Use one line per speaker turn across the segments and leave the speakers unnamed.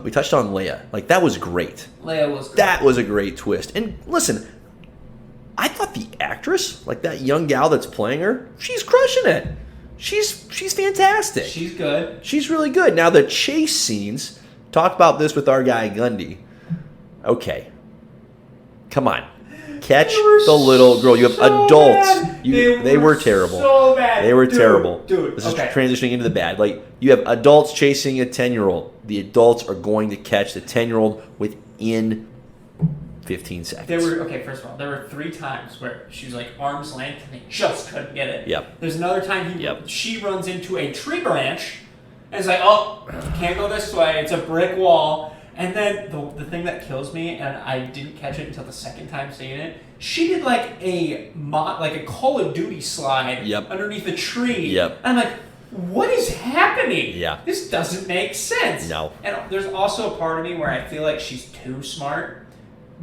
We touched on Leia. Like, that was great.
Leia was great.
That was a great twist. And listen, I thought the actress, like that young gal that's playing her, she's crushing it. She's fantastic.
She's good.
She's really good. Now, the chase scenes, talk about this with our guy Gundy. Okay. Come on. Catch the little girl. You have
so
adults.
Bad.
They were terrible.
So bad.
They were terrible.
Dude,
this is transitioning into the bad. Like, you have adults chasing a 10-year-old. The adults are going to catch the 10-year-old within 15 seconds.
First of all, there were 3 times where she was like arm's length and they just couldn't get it.
Yep.
There's another time she runs into a tree branch and it's like, oh, can't go this way. It's a brick wall. And then the thing that kills me, and I didn't catch it until the second time seeing it, she did like a Call of Duty slide underneath a tree.
Yep.
And I'm like, what is happening?
Yeah.
This doesn't make sense.
No.
And there's also a part of me where I feel like she's too smart,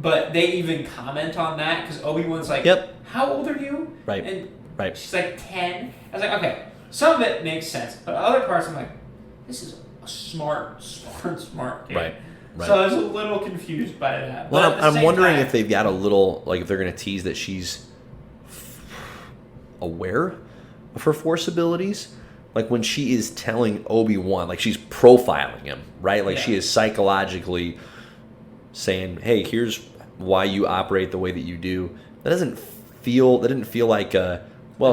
but they even comment on that because Obi-Wan's like, how old are you?
Right.
And she's like 10. I was like, okay, some of it makes sense, but other parts I'm like, this is a smart kid.
Right.
So I was a little confused by that.
Well, I'm wondering if they've got a little, like, if they're going to tease that she's aware of her Force abilities. Like, when she is telling Obi-Wan, like, she's profiling him, right? Like, she is psychologically saying, hey, here's why you operate the way that you do. That didn't feel like,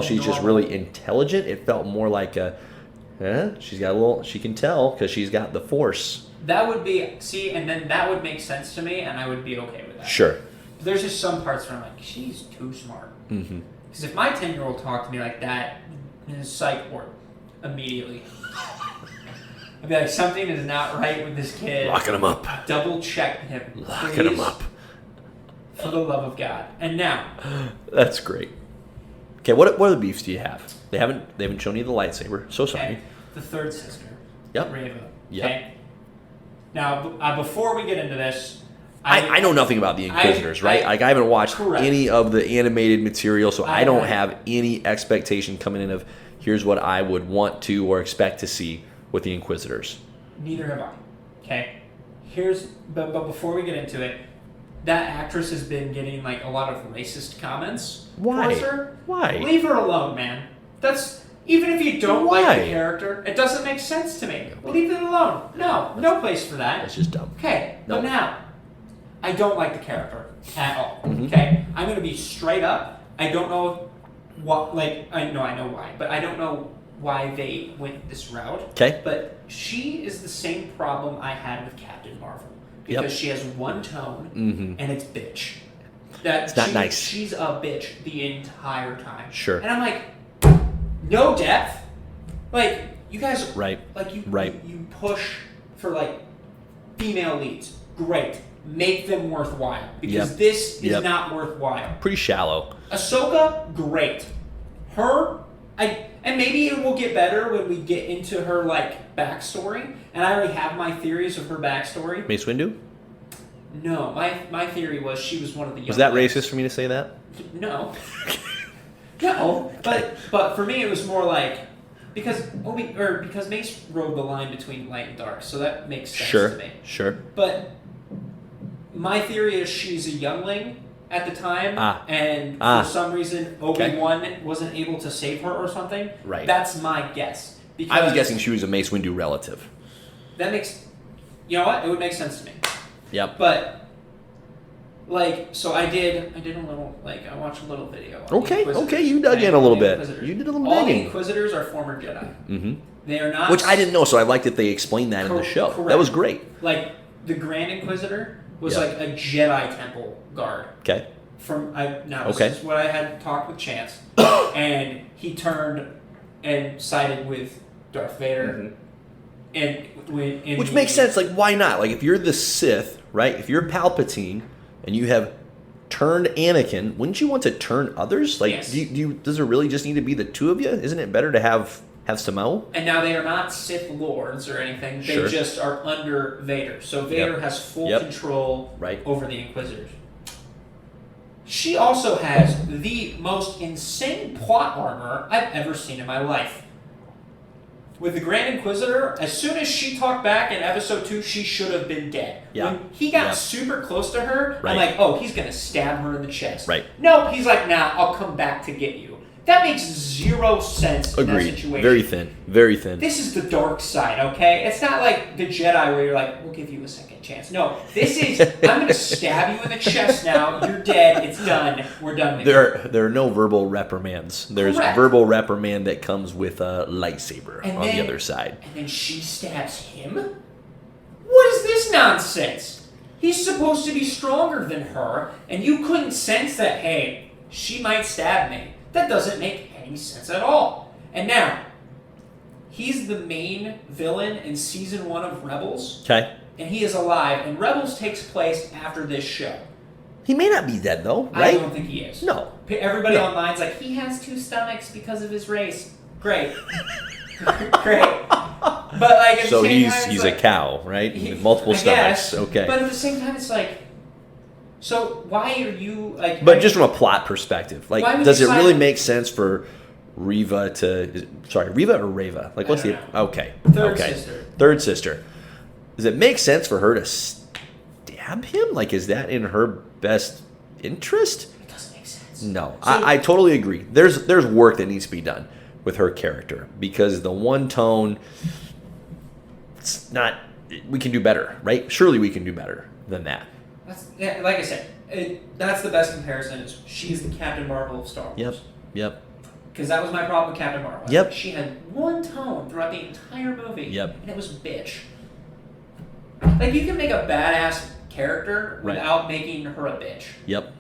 she's just really intelligent. It felt more like she's got a little, she can tell because she's got the Force.
That would be, and then that would make sense to me, and I would be okay with that.
Sure.
There's just some parts where I'm like, she's too smart.
Mm-hmm.
Because if my 10-year-old talked to me like that, in a psych ward, immediately. I'd be like, something is not right with this kid.
Locking him up.
Double check him.
Locking him up.
For the love of God. And now.
That's great. Okay, what other beefs do you have? They haven't shown you the lightsaber. So sorry.
Okay. The third sister.
Yep.
Reva.
Yep.
Okay. Now, before we get into this,
I know nothing about the Inquisitors, right? I haven't watched any of the animated material, so I don't have any expectation coming in of here's what I would want to or expect to see with the Inquisitors.
Neither have I. Okay. But before we get into it, that actress has been getting like a lot of racist comments.
Why?
Towards her.
Why?
Leave her alone, man. Even if you don't like the character, it doesn't make sense to me. Leave it alone. No place for that.
That's just dumb.
Okay, but now, I don't like the character at all.
Mm-hmm.
Okay, I'm gonna be straight up. I don't know what, I know why, but I don't know why they went this route.
Okay.
But she is the same problem I had with Captain Marvel because she has one tone and it's bitch.
It's not nice.
She's a bitch the entire time.
Sure.
And I'm like, no depth. Like, you guys, you push for, female leads. Great. Make them worthwhile. Because this is not worthwhile.
Pretty shallow.
Ahsoka, great. Her, and maybe it will get better when we get into her, backstory. And I already have my theories of her backstory.
Mace Windu?
No, my theory was she was one of the young
Was that racist for me to say that?
No. No, but for me it was more because Mace rode the line between light and dark, so that makes sense to me.
Sure.
But my theory is she's a youngling at the time, and for some reason Obi-Wan wasn't able to save her or something.
Right.
That's my guess.
I was guessing she was a Mace Windu relative.
That makes, you know what? It would make sense to me.
Yep.
But. So I did a little, I watched a little video.
Okay, you dug in a little bit. You did a little digging.
All the Inquisitors are former Jedi.
Mm-hmm.
They are not...
Which I didn't know, so I liked that they explained that in the show.
Correct.
That was great.
The Grand Inquisitor was a Jedi temple guard.
Okay.
This is what I had talked with Chance. And he turned and sided with Darth Vader.
Mm-hmm. Which makes sense. Why not? If you're the Sith, right? If you're Palpatine... and you have turned Anakin, wouldn't you want to turn others?
Yes.
Does it really just need to be the two of you? Isn't it better to have Sammo?
And now they are not Sith Lords or anything. They just are under Vader. So Vader has full control over the Inquisitors. She also has the most insane plot armor I've ever seen in my life. with the Grand Inquisitor, as soon as she talked back in episode 2, she should have been dead.
Yeah.
When he got super close to her,
Right.
I'm like, oh, he's going to stab her in the chest.
Right.
No, he's like, nah, I'll come back to get you. That makes zero sense in that
Agreed.
situation.
Very thin. Very thin.
This is the dark side, okay? It's not like the Jedi where you're like, we'll give you a second chance. No, this is, I'm going to stab you in the chest now. You're dead. It's done. We're done with you.
There are no verbal reprimands. There's
Correct.
verbal reprimand that comes with a lightsaber
And
on
then-
the other side.
And then she stabs him? What is this nonsense? He's supposed to be stronger than her, and you couldn't sense that, hey, she might stab me. That doesn't make any sense at all. And now, he's the main villain in season 1 of Rebels,
Okay.
and he is alive, and Rebels takes place after this show.
He may not be dead though,
I
right?
don't think he is.
No.
Everybody
No.
online's like, he has 2 stomachs because of his race. Great. Great. But like, at
So
the same time, it's
he's
like,
a cow, right? With multiple
I
stomachs.
guess,
Okay.
But at the same time, it's like, so why are you like?
But just from a plot perspective,
Why
like,
would
does
you
it really
sign-
make sense for Reva to? Sorry, Reva or Reva? Like, what's
I
the?
don't know.
Okay.
Third
okay.
sister.
Third sister. Does it make sense for her to stab him? Like, is that in her best interest?
It doesn't make sense.
No,
So-
I totally agree. There's work that needs to be done with her character because the one tone, it's not. We can do better, right? Surely we can do better than that.
That's yeah, like I said. That's the best comparison. Is she's the Captain Marvel of Star Wars?
Yep. Yep.
Because that was my problem with Captain Marvel.
Yep.
She had one tone throughout the entire movie.
Yep.
And it was bitch. Like you can make a badass character
Right.
without making her a bitch.
Yep.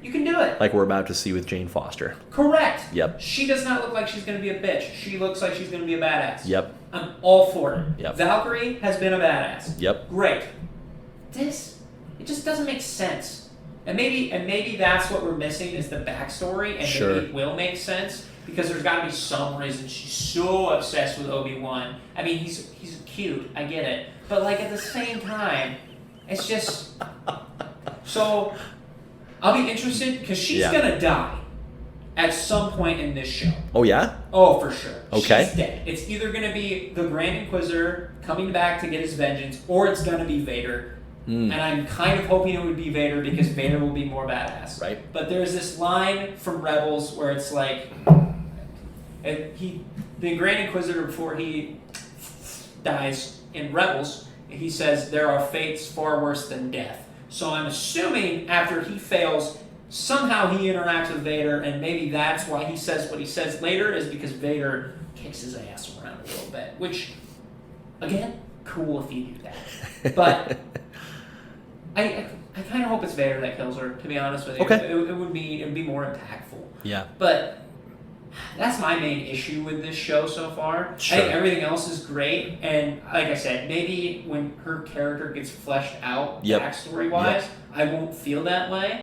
You can do it.
Like we're about to see with Jane Foster.
Correct.
Yep.
She does not look like she's going to be a bitch. She looks like she's going to be a badass.
Yep.
I'm all for it.
Yep.
Valkyrie has been a badass.
Yep.
Great. It just doesn't make sense. And maybe that's what we're missing is the backstory, and
Sure.
maybe it will make sense because there's got to be some reason she's so obsessed with Obi-Wan. I mean, he's cute, I get it, but like at the same time, it's just so. I'll be interested because she's
Yeah.
gonna die at some point in this show.
Oh yeah.
Oh, for sure.
Okay.
She's dead. It's either going to be the Grand Inquisitor coming back to get his vengeance, or it's going to be Vader.
Mm.
And I'm kind of hoping it would be Vader because Vader will be more badass.
Right.
But there's this line from Rebels where it's like, the Grand Inquisitor, before he dies in Rebels, he says, there are fates far worse than death. So I'm assuming after he fails, somehow he interacts with Vader, and maybe that's why he says what he says later, is because Vader kicks his ass around a little bit. Which, again, cool if you do that. But I kind of hope it's Vader that kills her, to be honest with you.
Okay.
It would be more impactful.
Yeah.
But that's my main issue with this show so far.
Sure.
I think everything else is great, and like I said, maybe when her character gets fleshed out
Yep.
backstory-wise, I won't feel that way.